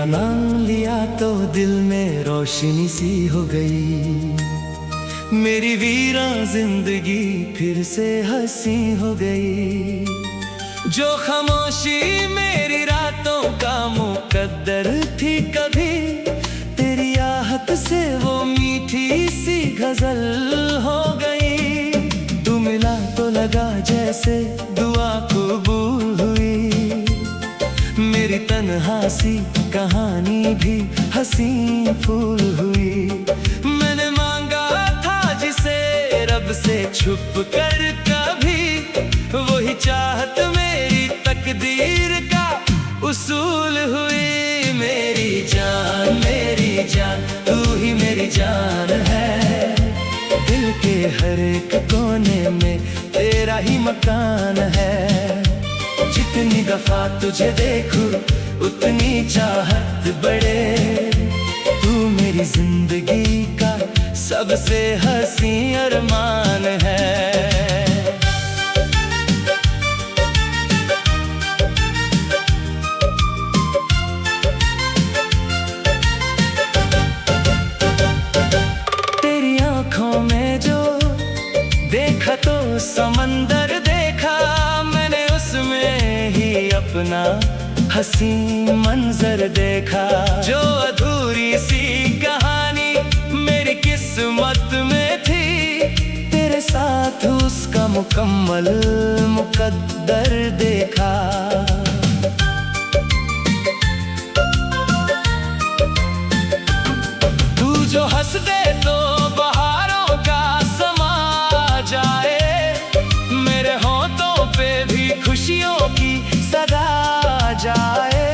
तेरा नाम लिया तो दिल में रोशनी सी हो गई। मेरी वीरा जिंदगी फिर से हंसी हो गई। जो खामोशी मेरी रातों का मुकद्दर थी कभी, तेरी आहट से वो मीठी सी गजल हो गई। तू मिला तो लगा जैसे दुआ कबूल हुई। मेरी तन्हा सी कहानी भी हंसी फूल हुई। मैंने मांगा था जिसे रब से छुप कर कभी, वही चाहत मेरी तकदीर का उसूल हुई। मेरी जान तू ही मेरी जान है। दिल के हर एक कोने में तेरा ही मकान है। जितनी दफा तुझे देखूं उतनी चाहत बढ़े। तू मेरी जिंदगी का सबसे हंसी अरमान है। तेरी आंखों में जो देखा तो समंदर देखा, मैंने उसमें ही अपना हंसी मंजर देखा। जो अधूरी सी कहानी मेरी किस्मत में थी, तेरे साथ उसका मुकम्मल मुकद्दर देखा। तू जो हंस दे तो बहारों का समा जाए, मेरे होठों पे भी खुशियों की सदा जाए।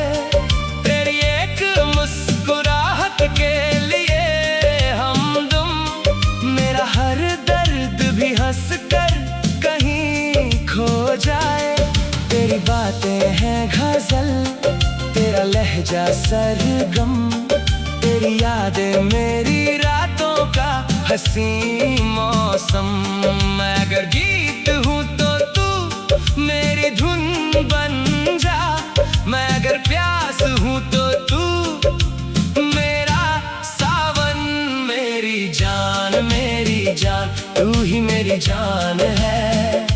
तेरी एक मुस्कुराहट के लिए हमदम, मेरा हर दर्द भी हंस कर कहीं खो जाए। तेरी बातें हैं गजल, तेरा लहजा सरगम, तेरी यादें मेरी रातों का हंसी मौसम। मैं अगर गीत हूँ तो तू मेरी धुन बन जा, मैं अगर प्यास हूँ तो तू मेरा सावन। मेरी जान तू ही मेरी जान है।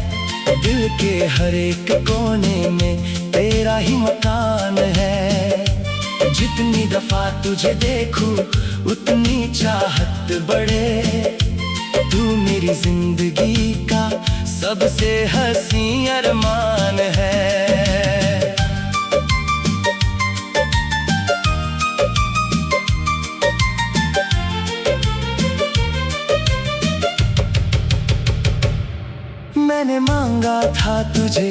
दिल के हर एक कोने में तेरा ही मकान है। जितनी दफा तुझे देखूं उतनी चाहत बढ़े। तू मेरी जिंदगी का सबसे हंसी अरमान है। मैंने मांगा था तुझे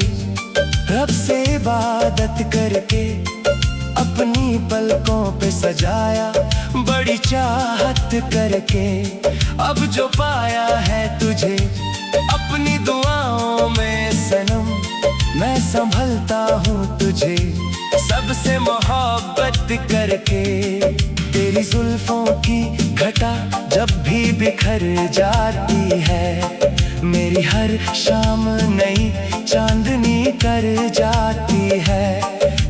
रब से इबादत करके, अपनी पलकों पे सजाया बड़ी चाहत करके। अब जो पाया है तुझे अपनी दुआओं में सनम, मैं संभलता हूँ तुझे सबसे मोहब्बत करके। तेरी जुल्फों की घटा जब भी बिखर जाती है, मेरी हर शाम नई चांदनी कर जाती है।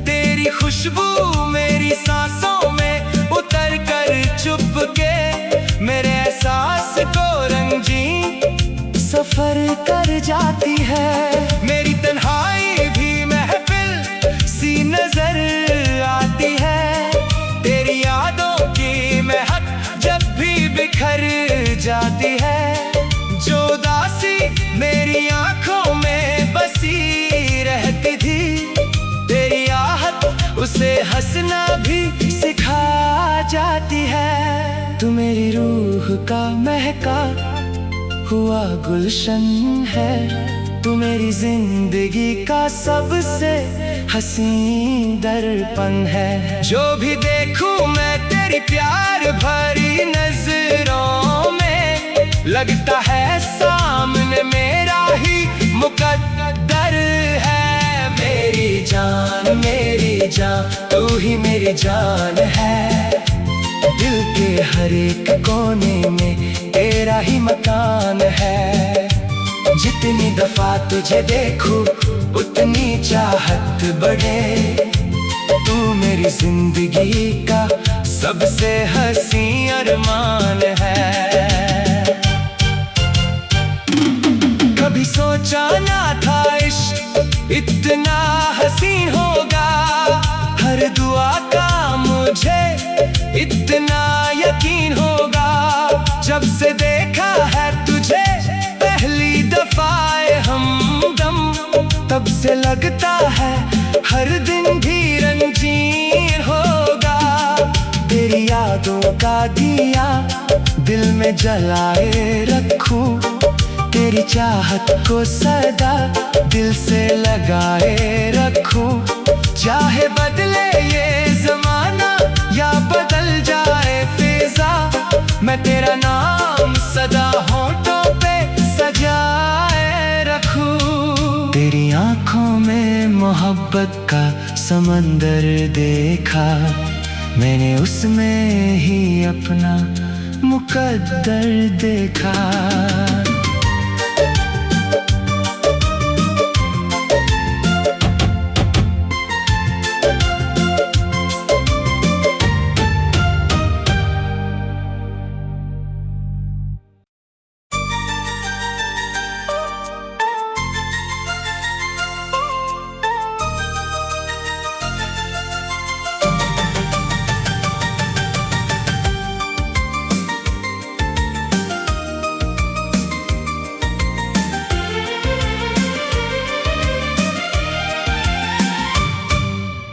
तेरी खुशबू मेरी सांसों में उतर कर चुपके, मेरे एहसास को रंगीन सफर कर जाती है। मेरी तन्हाई भी महफिल सी नजर आती है। तेरी यादों की महक जब भी बिखर जाती है। जो उदासी मेरी आंखों में बसी रहती थी, तेरी आहट उसे हंसना भी सिखा जाती है। तू मेरी रूह का महका हुआ गुलशन है। तू मेरी जिंदगी का सबसे हसीन दर्पण है। जो भी देखूं मैं तेरी प्यार भरी नजरों में, लगता है सामने मेरा ही मुकद्दर है। मेरी जान तू ही मेरी जान है। दिल के हर एक कोने में तेरा ही मकान है। जितनी दफा तुझे देखूं उतनी चाहत बढ़े। तू मेरी जिंदगी का सबसे हसी अरमान है। कभी सोचा ना था इश्क इतना हसी होगा, हर दुआ का मुझे इतना यकीन होगा। जब से देखा है तुझे पहली दफाए हमदम, तब से लगता है हर दिन भी रंगीन होगा। तेरी यादों का दिया दिल में जलाए रखूं, तेरी चाहत को सदा दिल से लगाए रखूं। चाहे बदले ये जमाना या बदल जाए फिजा, मैं तेरा नाम सदा होठों पे सजाए रखूं। तेरी आंखों में मोहब्बत का समंदर देखा, मैंने उसमें ही अपना मुकद्दर देखा।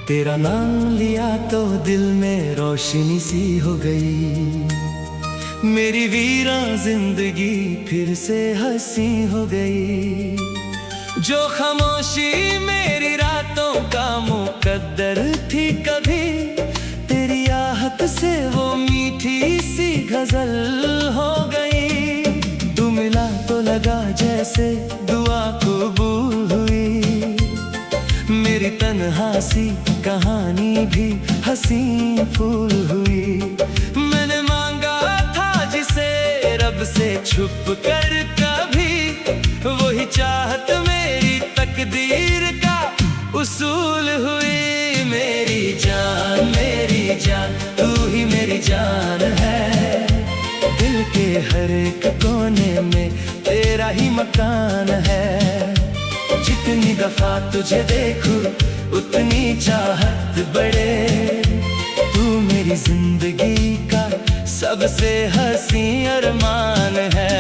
तेरा नाम लिया तो दिल में रोशनी सी हो गई, मेरी वीरा जिंदगी फिर से हंसी हो गई। जो खामोशी मेरी रातों का मुकद्दर थी कभी, तेरी आहट से वो मीठी सी गजल हो गई। तू मिला तो लगा जैसे दुआ कबूल हुई, मेरी तन्हा सी कहानी भी हंसी फूल हुई। मैंने मांगा था जिसे रब से छुप कर कभी, वही चाहत मेरी तकदीर का उसूल हुई। मेरी जान तू ही मेरी जान है, दिल के हर एक कोने में तेरा ही मकान है। जितनी दफा तुझे देखूं उतनी चाहत बढ़े, तू मेरी जिंदगी का सबसे हसी अरमान है।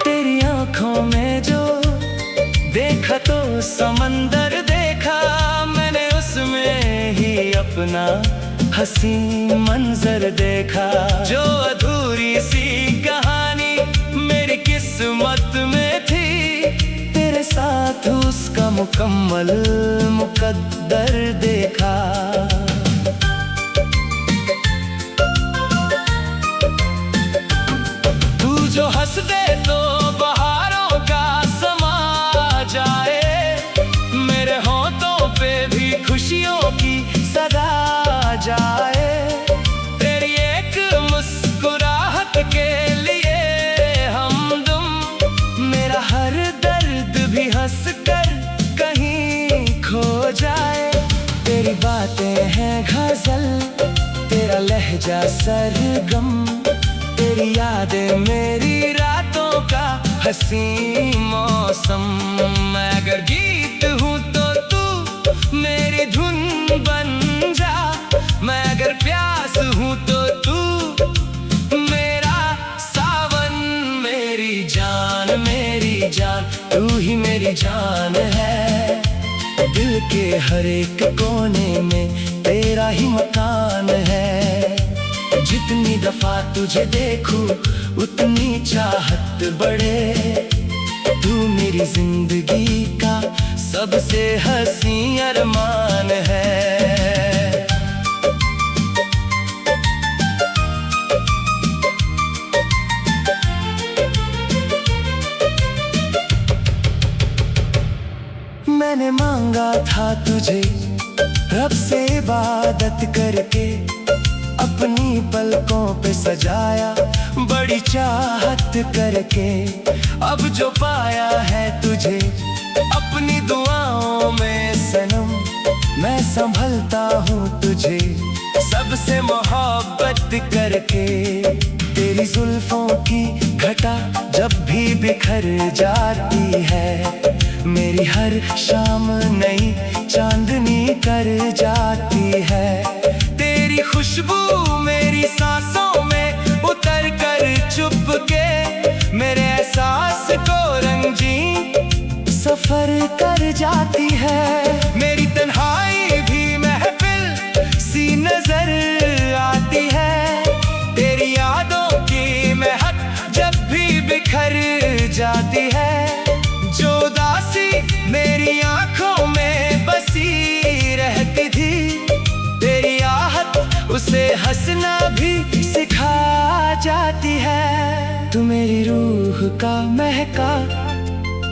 तेरी आंखों में जो देखा तो समंदर देखा, मैंने उसमें ही अपना हसी मंजर देखा। जो अधूरी सी कहानी मेरी किस्मत में थी, तेरे साथ उसका मुकम्मल मुकद्दर देखा। तू जो हंस दे तो बहारों का समा जाए, मेरे होठों पे भी खुशियों की सदा जाए। तेरी एक मुस्कुराहट के लिए हमदम, मेरा हर दर्द भी हंस कर कहीं खो जाए। तेरी बातें हैं गजल, तेरा लहजा सरगम, तेरी यादें मेरी रातों का हसी मौसम। मैं अगर गीत हूँ तो तू मेरी धुन बन जा, मैं अगर प्यास हूँ तो तू मेरा सावन। मेरी जान तू ही मेरी जान है, दिल के हर एक कोने में तेरा ही मकान है। जितनी दफा तुझे देखूं उतनी चाहत बढ़े, तू मेरी जिंदगी का सबसे हसी अरमान है। मैंने मांगा था तुझे रब से इबादत करके, अपनी पलकों पे सजाया बड़ी चाहत करके। अब जो पाया है तुझे अपनी दुआओं में सनम, मैं संभलता हूँ तुझे सबसे मोहब्बत करके। तेरी जुल्फों की घटा जब भी बिखर जाती है, मेरी हर शाम नई चांदनी कर जाती है। तेरी खुशबू मेरी सांसों में उतर कर चुपके मेरे एहसास को रंगीन सफर कर जाती है। मेरी तन्हाई भी महफिल सी नजर आती है, तेरी यादों की महक जब भी बिखर जाती है। जो उदासी मेरी आंखों में बसी रहती थी, तेरी आहट उसे हंसना भी सिखा जाती है। तू मेरी रूह का महका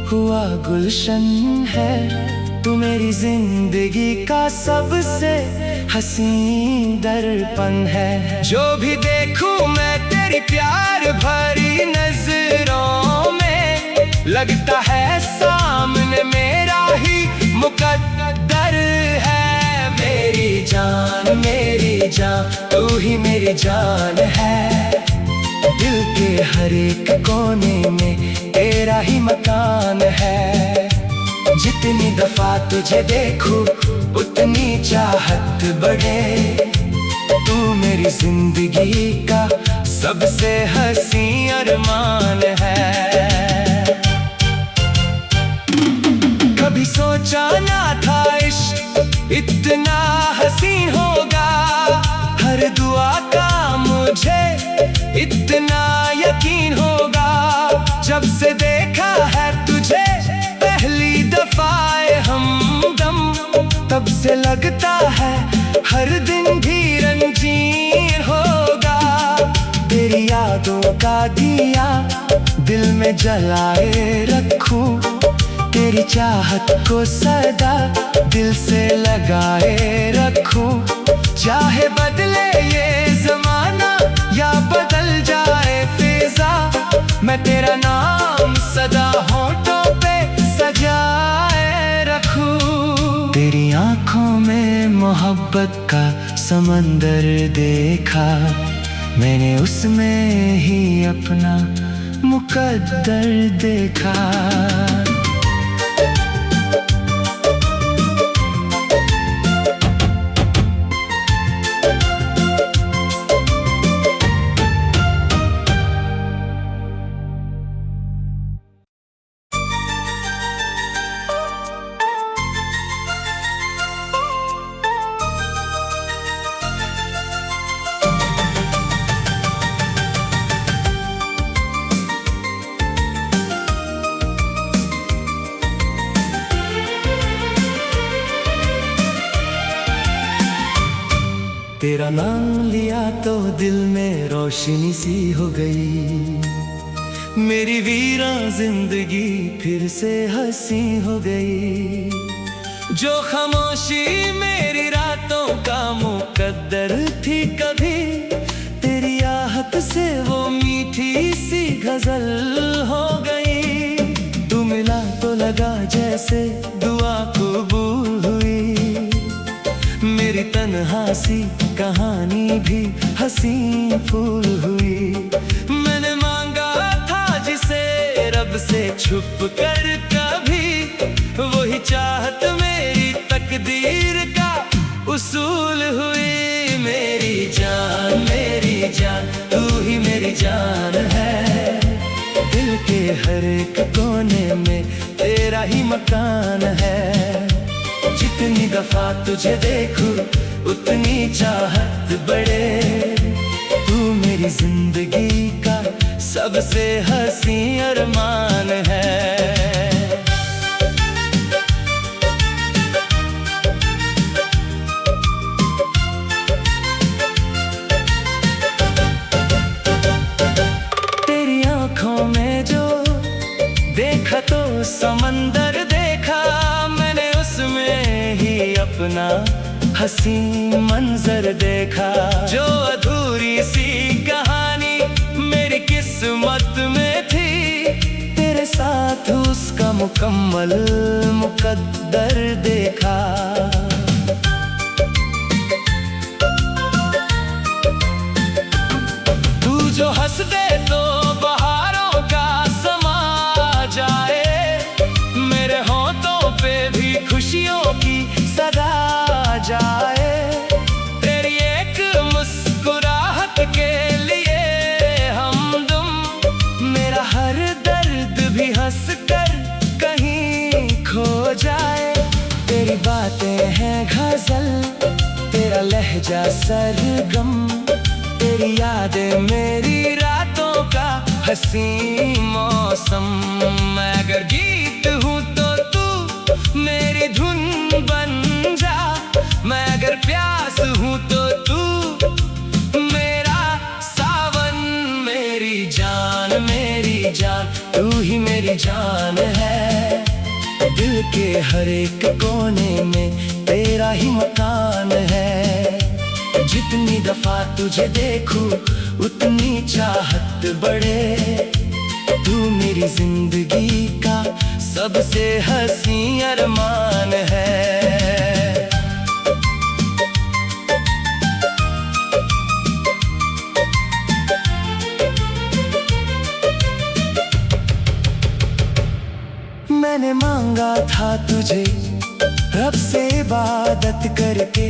हुआ गुलशन है, तू मेरी जिंदगी का सबसे हसीन दर्पण है। जो भी देखूं मैं तेरी प्यार भरी नजरों में, लगता है सामने मेरा ही मुकद्दर है। मेरी जान तू ही मेरी जान है, दिल के हर एक कोने में तेरा ही मकान है। जितनी दफा तुझे देखूं उतनी चाहत बढ़े, तू मेरी जिंदगी का सबसे हसी अरमान है। कभी सोचा ना था इश्क इतना हसीन होगा, हर दुआ का मुझे इतना यकीन होगा। जब से देखा है तुझे पहली दफाए हमदम, तब से लगता है हर दिन भी रंगीन होगा। तेरी यादों का दिया दिल में जलाए रखूं, तेरी चाहत को सदा दिल से लगाए रखूं। चाहे बदले ये जमाना या बदल जाए फिजा, मैं तेरा नाम सदा होठों पे सजाए रखूं। तेरी आंखों में मोहब्बत का समंदर देखा, मैंने उसमें ही अपना मुकद्दर देखा। तेरा नाम लिया तो दिल में रोशनी सी हो गई, मेरी वीरा जिंदगी फिर से हंसी हो गई। जो खामोशी मेरी रातों का मुकद्दर थी कभी, तेरी आहट से वो मीठी सी गजल हो गई। तू मिला तो लगा जैसे दुआ कबूल हुई, मेरी तन्हा सी कहानी भी हंसी फूल हुई। मैंने मांगा था जिसे रब से छुप कर कभी, वही चाहत मेरी तकदीर का उसूल हुई। मेरी जान तू ही मेरी जान है, दिल के हर एक कोने में तेरा ही मकान है। जितनी दफा तुझे देखूं उतनी चाहत बढ़े, तू मेरी जिंदगी का सबसे हसी अरमान है। तेरी आंखों में जो देखा तो समंदर देखा, मैंने उसमें ही अपना हंसी मंजर देखा, जो अधूरी सी कहानी मेरी किस्मत में थी, तेरे साथ उसका मुकम्मल मुकद्दर देखा। तू जो हंस दे तो बहारों का समा जाए, मेरे होठों पे भी खुशियों की सदा जाए। तेरी एक मुस्कुराहट के लिए हमदम, मेरा हर दर्द भी हंस कर कहीं खो जाए। तेरी बातें हैं गजल, तेरा लहजा सरगम, तेरी यादें मेरी रातों का हंसी मौसम। मैं अगर गीत हूँ तो तू मेरी धुन बन जा, मैं अगर प्यास हूँ तो तू मेरा सावन। मेरी जान तू ही मेरी जान है, दिल के हर एक कोने में तेरा ही मकान है। जितनी दफा तुझे देखूं उतनी चाहत बढ़े, तू मेरी जिंदगी का सबसे हंसी अरमान है। मैंने मांगा था तुझे रब से इबादत करके,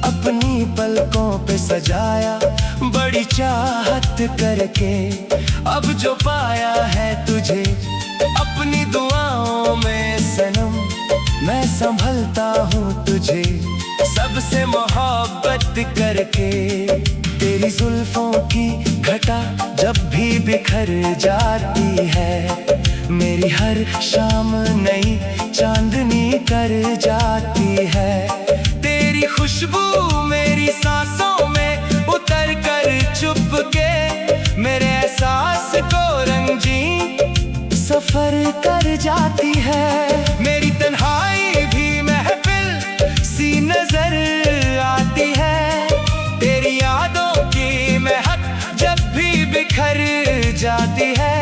अपनी पलकों पे सजाया बड़ी चाहत करके। अब जो पाया है तुझे अपनी दुआओं में सनम, मैं संभलता हूँ तुझे सबसे मोहब्बत करके। तेरी जुल्फों की घटा जब भी बिखर जाती है, मेरी हर शाम नई चांदनी कर जाती है। तेरी खुशबू मेरी सांसों में उतर कर चुपके, मेरे एहसास को रंगीन सफर कर जाती है। मेरी तन्हाई भी महफिल सी नजर आती है, तेरी यादों की महक जब भी बिखर जाती है।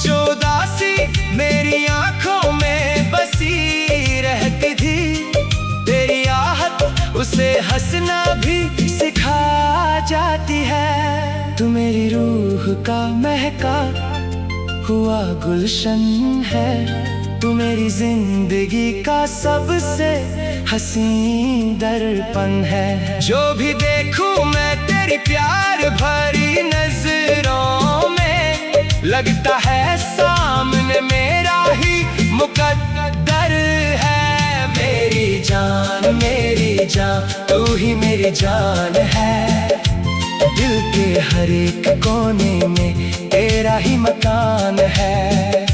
जो उदासी मेरी आंखों में बसी रहती थी, तेरी आहट उसे हंसना भी सिखा जाती है। तू मेरी रूह का महका हुआ गुलशन है, तू मेरी जिंदगी का सबसे हसीन दर्पण है। जो भी देखूं मैं तेरी प्यार भरी नजरों में, लगता है सामने मेरा ही मुकद्दर है। मेरी जान तू ही मेरी जान है, दिल के हर एक कोने में तेरा ही मकान है।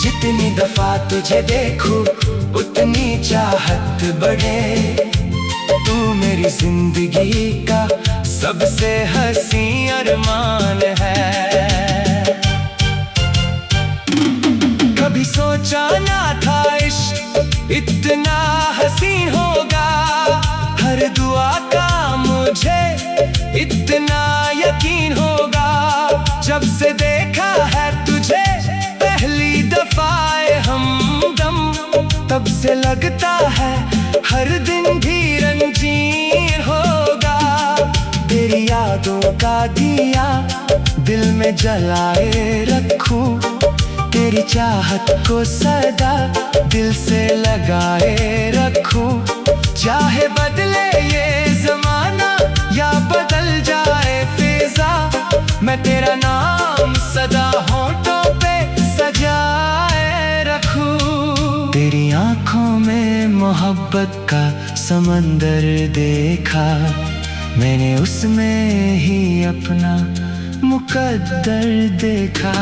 जितनी दफा तुझे देखूं उतनी चाहत बढ़े, तू मेरी जिंदगी का सबसे हंसी अरमान है। कभी सोचा ना था इश्क इतना हसीन होगा, हर दुआ का मुझे इतना यकीन होगा। जब से देखा है तुझे पहली दफाए हमदम, तब से लगता है हर दिन भी रंगीन होगा। तेरी यादों का दिया दिल में जलाए रखूं, तेरी चाहत को सदा दिल से लगाए रखूं। चाहे बदले ये जमाना या बदल जाए फिजा, मैं तेरा नाम सदा होठों पे सजाए रखूं। तेरी आंखों में मोहब्बत का समंदर देखा, मैंने उसमें ही अपना मुकद्दर देखा।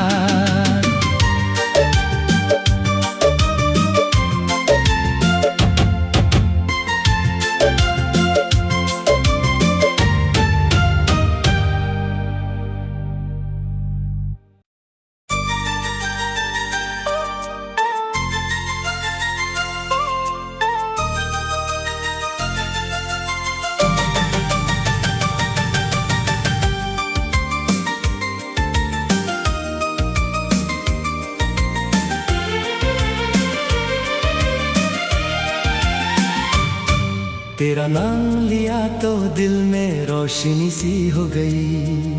तेरा नाम लिया तो दिल में रोशनी सी हो गई,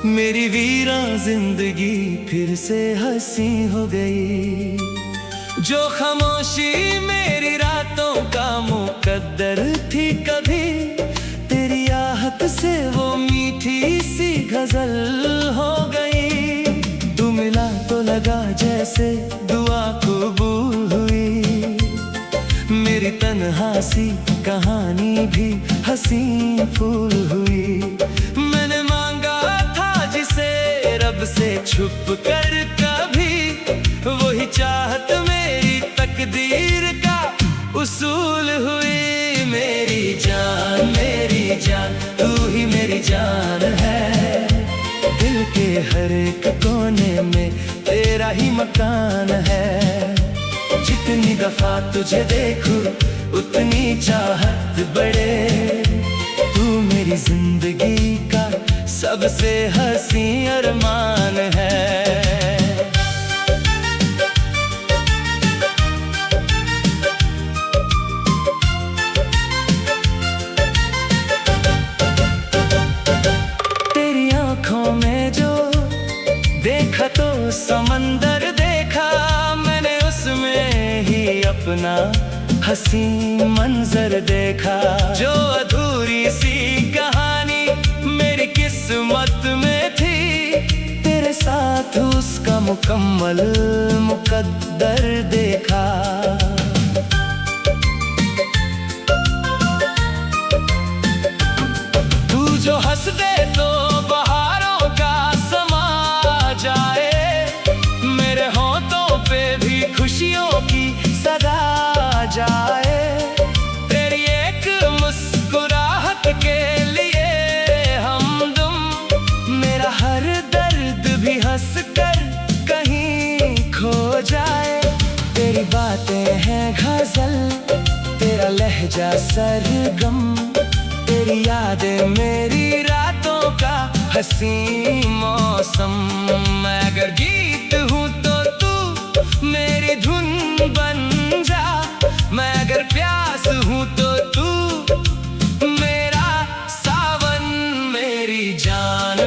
मेरी वीरा जिंदगी फिर से हंसी हो गई। जो खामोशी मेरी रातों का मुकद्दर थी कभी, तेरी आहट से वो मीठी सी गजल हो गई। तू मिला तो लगा जैसे दुआ कबूल हुई, मेरी तन्हा सी कहानी भी हंसी फूल हुई। मैंने मांगा था जिसे रब से छुप कर कभी, वही चाहत मेरी तकदीर का उसूल हुई। मेरी जान तू ही मेरी जान है, दिल के हर एक कोने में तेरा ही मकान है। जितनी दफा तुझे देखूं उतनी चाहत बढ़े, तू मेरी जिंदगी का सबसे हंसी अरमान है। तेरी आंखों में जो देखा तो समंदर देखा, मैंने उसमें ही अपना हंसी मंजर देखा। जो अधूरी सी कहानी मेरी किस्मत में थी, तेरे साथ उसका मुकम्मल मुकद्दर देखा। तू जो हंस दे तो बहारों का समा जाए, मेरे होठों पे भी खुशियों की सदा जाए। तेरी एक मुस्कुराहट के लिए हमदम, मेरा हर दर्द भी हंस कर कहीं खो जाए। तेरी बातें हैं गजल, तेरा लहजा सरगम, तेरी यादें मेरी रातों का हंसी मौसम। मैं अगर गीत हूँ तो तू मेरी धुन बन जा, मैं अगर प्यास हूँ तो तू मेरा सावन। मेरी जान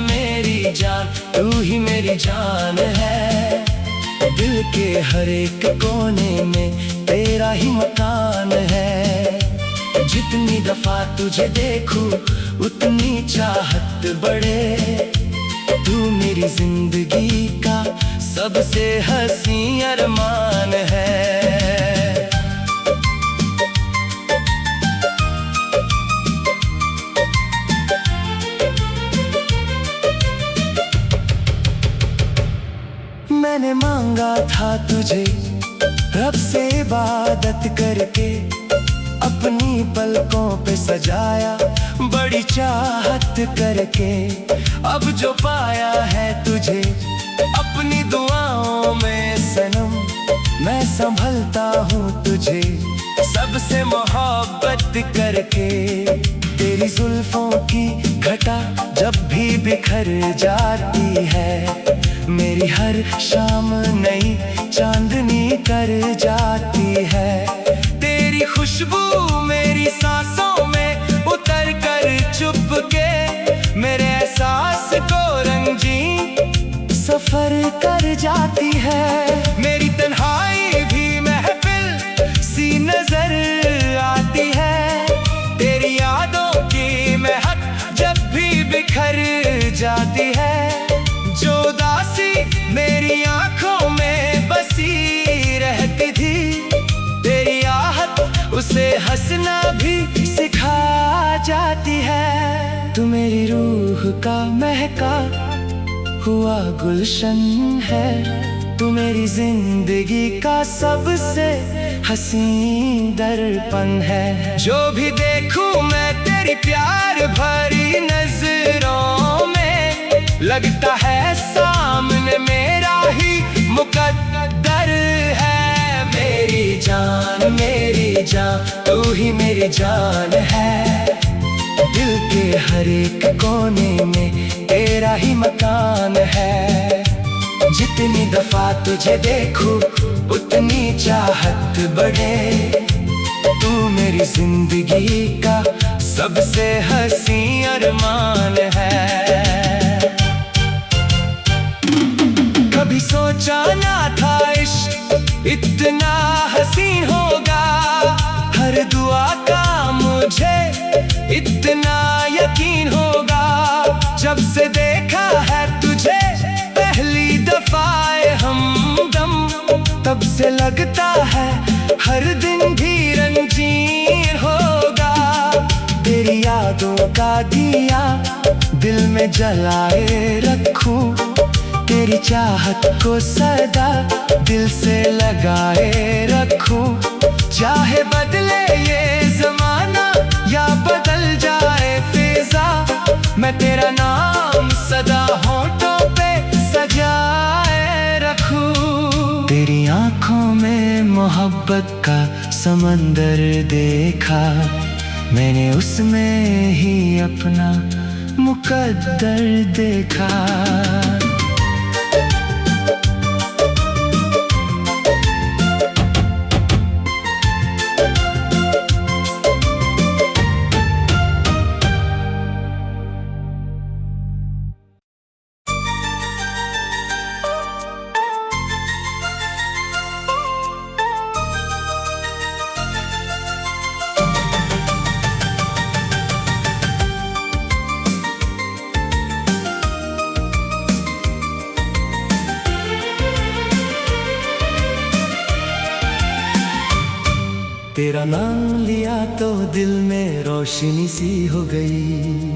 तू ही मेरी जान है, दिल के हर एक कोने में तेरा ही मकान है। जितनी दफा तुझे देखूं उतनी चाहत बढ़े, तू मेरी जिंदगी का सबसे हंसी अरमान है। मैंने मांगा था तुझे रब से इबादत करके, अपनी पलकों पे सजाया बड़ी चाहत करके। अब जो पाया है तुझे अपनी दुआओं में सनम, मैं संभलता हूँ तुझे सबसे मोहब्बत करके। तेरी जुल्फों की घटा जब भी बिखर जाती है, मेरी हर शाम नई चांदनी कर जाती है। तेरी खुशबू मेरी सांसों में उतर कर चुपके, मेरे एहसास को रंगीन सफर कर जाती है। मेरी तन्हाई भी महफिल सी नजर आती है, तेरी यादों की महक जब भी बिखर जाती है। जो उदासी मेरी आंखों में बसी रहती थी, तेरी आहट उसे हंसना भी सिखा जाती है। तू मेरी रूह का महका हुआ गुलशन है, तू मेरी जिंदगी का सबसे हसीन दर्पण है। जो भी देखूं मैं तेरी प्यार भरी नजरों में, लगता है सामने मेरा ही मुकद्दर है। मेरी जान तू ही मेरी जान है, दिल के हर एक कोने में तेरा ही मकान है। जितनी दफा तुझे देखूं उतनी चाहत बढ़े, तू मेरी मेरी जिंदगी का सबसे हसी अरमान है। कभी सोचा ना था इश्क इतना हसीन होगा, हर दुआ का मुझे इतना यकीन होगा। जब से देखा है तुझे पहली दफाए हमदम, तब से लगता है हर दिन भी रंगीन होगा। तेरी यादों का दिया दिल में जलाए रखूं, तेरी चाहत को सदा दिल से लगाए रखूं। चाहे बदले ये जमाना या बदल जाए फिजा, मैं तेरा नाम सदा होठों पे सजाए रखूं। तेरी आंखों में मोहब्बत का समंदर देखा, मैंने उसमें ही अपना मुकद्दर देखा। तेरा नाम लिया तो दिल में रोशनी सी हो गई,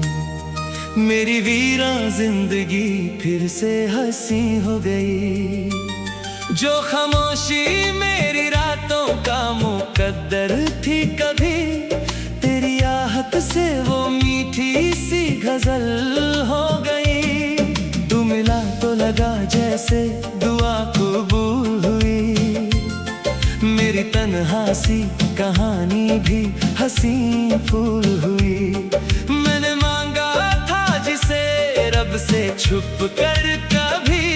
मेरी वीरा जिंदगी फिर से हंसी हो गई। जो खामोशी मेरी रातों का मुकद्दर थी कभी, तेरी आहट से वो मीठी सी गजल हो गई। तू मिला तो लगा जैसे दुआ कबूल हुई, मेरी तन्हा सी कहानी भी हंसी फूल हुई। मैंने मांगा था जिसे रब से छुप कर कभी,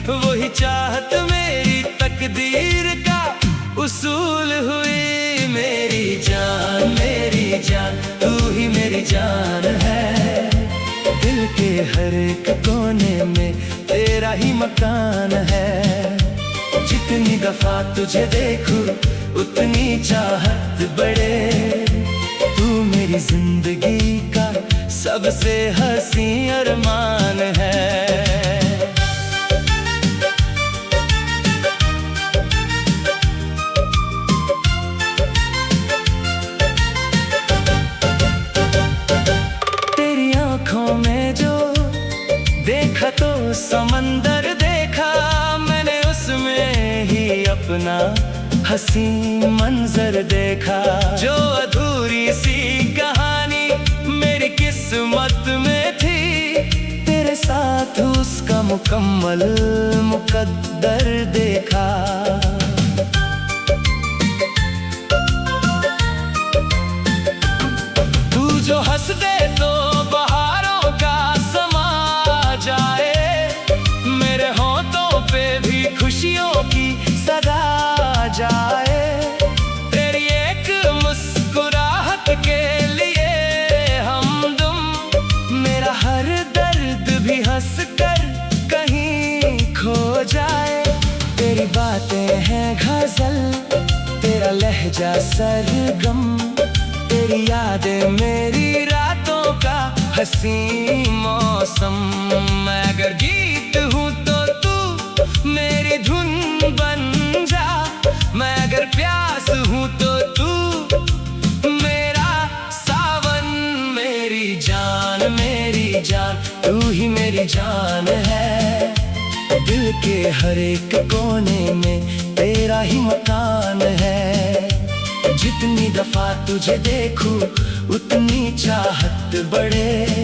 वही चाहत मेरी तकदीर का उसूल हुई। मेरी जान तू ही मेरी जान है, दिल के हर एक कोने में तेरा ही मकान है। जितनी दफा तुझे देखूं उतनी चाहत बढ़े, तू मेरी जिंदगी का सबसे हसी अरमान है। तेरी आंखों में जो देखा तो समंदर देखा, मैंने उसमें ही अपना हसी मंजर देखा। जो अधूरी सी कहानी मेरी किस्मत में थी, तेरे साथ उसका मुकम्मल मुकद्दर देखा। तू जो हंस दे तो बहारों का समा जाए, मेरे होठों पे भी खुशियों की सदा जाए। तेरी एक मुस्कुराहट के लिए हमदम, मेरा हर दर्द भी हंस कर कहीं खो जाए। तेरी बातें हैं गजल, तेरा लहजा सरगम, तेरी यादें मेरी रातों का हसी मौसम। मैं अगर गीत हूँ तो तू मेरी धुन बन जा, मैं अगर प्यास हूँ तो तू मेरा सावन। मेरी जान तू ही मेरी जान है, दिल के हर एक कोने में तेरा ही मकान है। जितनी दफा तुझे देखूं उतनी चाहत बढ़े,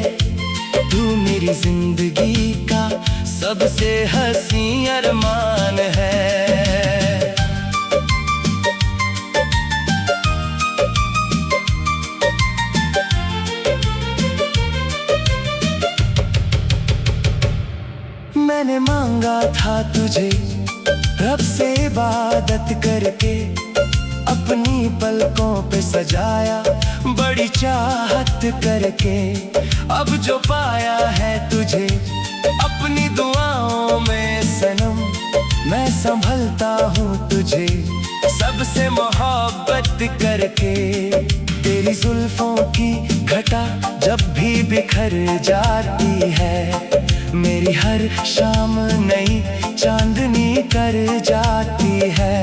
तू मेरी जिंदगी का सबसे हसी अरमान है। मैंने मांगा था तुझे रब से इबादत करके, अपनी पलकों पे सजाया बड़ी चाहत करके। अब जो पाया है तुझे अपनी दुआओं में सनम, मैं संभलता हूँ तुझे सबसे मोहब्बत करके। तेरी जुल्फों की घटा जब भी बिखर जाती है, मेरी हर शाम नई चांदनी कर जाती है।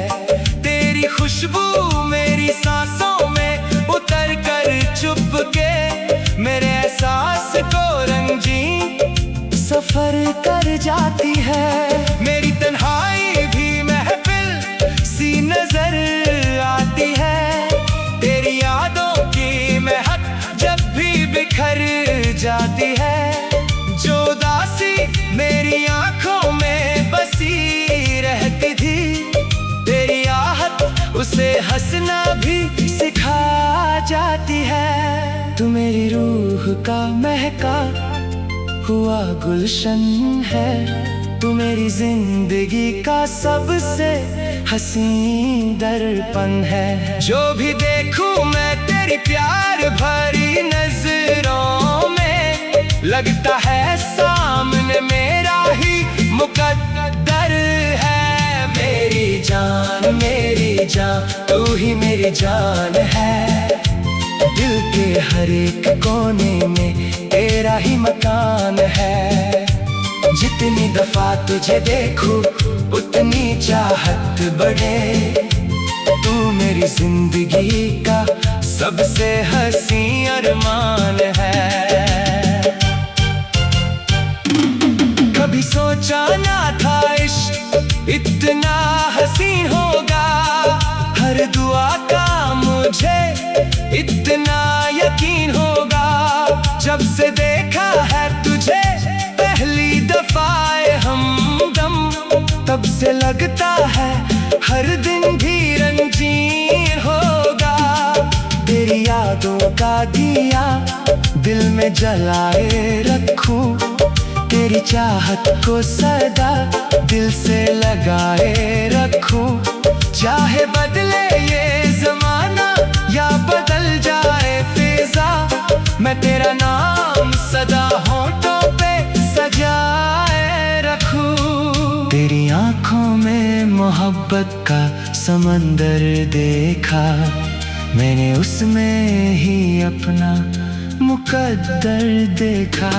तेरी खुशबू मेरी सांसों में उतर कर चुपके मेरे एहसास को रंगीन सफर कर जाती है। मेरी तन्हाई भी महफिल सी नजर आती है, तेरी यादों की महक जब भी बिखर जाती है। जो उदासी मेरी आंखों में बसी रहती थी, तेरी आहट उसे हंसना भी सिखा जाती है। तू मेरी रूह का महका हुआ गुलशन है, तू मेरी जिंदगी का सबसे हसीन दर्पण है। जो भी देखूं मैं तेरी प्यार भरी नजरों में, लगता है सामने मेरा ही मुकद्दर है। मेरी जान तू ही मेरी जान है, दिल के हर एक कोने में तेरा ही मकान है। जितनी दफा तुझे देखूं उतनी चाहत बढ़े, तू मेरी जिंदगी का सबसे हसी अरमान है। कभी सोचा ना था इश्क इतना हसीन होगा, हर दुआ का मुझे इतना यकीन होगा। जब से देखा है तुझे पहली दफाए हमदम, तब से लगता है हर दिन भी रंगीन होगा। तेरी यादों का दिया दिल में जलाए रखूं, तेरी चाहत को सदा दिल से लगाए रखूं। चाहे बदले ये जमाना या बदल जाए फिजा, मैं तेरा नाम सदा होठों पे सजाए रखूं। तेरी आंखों में मोहब्बत का समंदर देखा, मैंने उसमें ही अपना मुकद्दर देखा।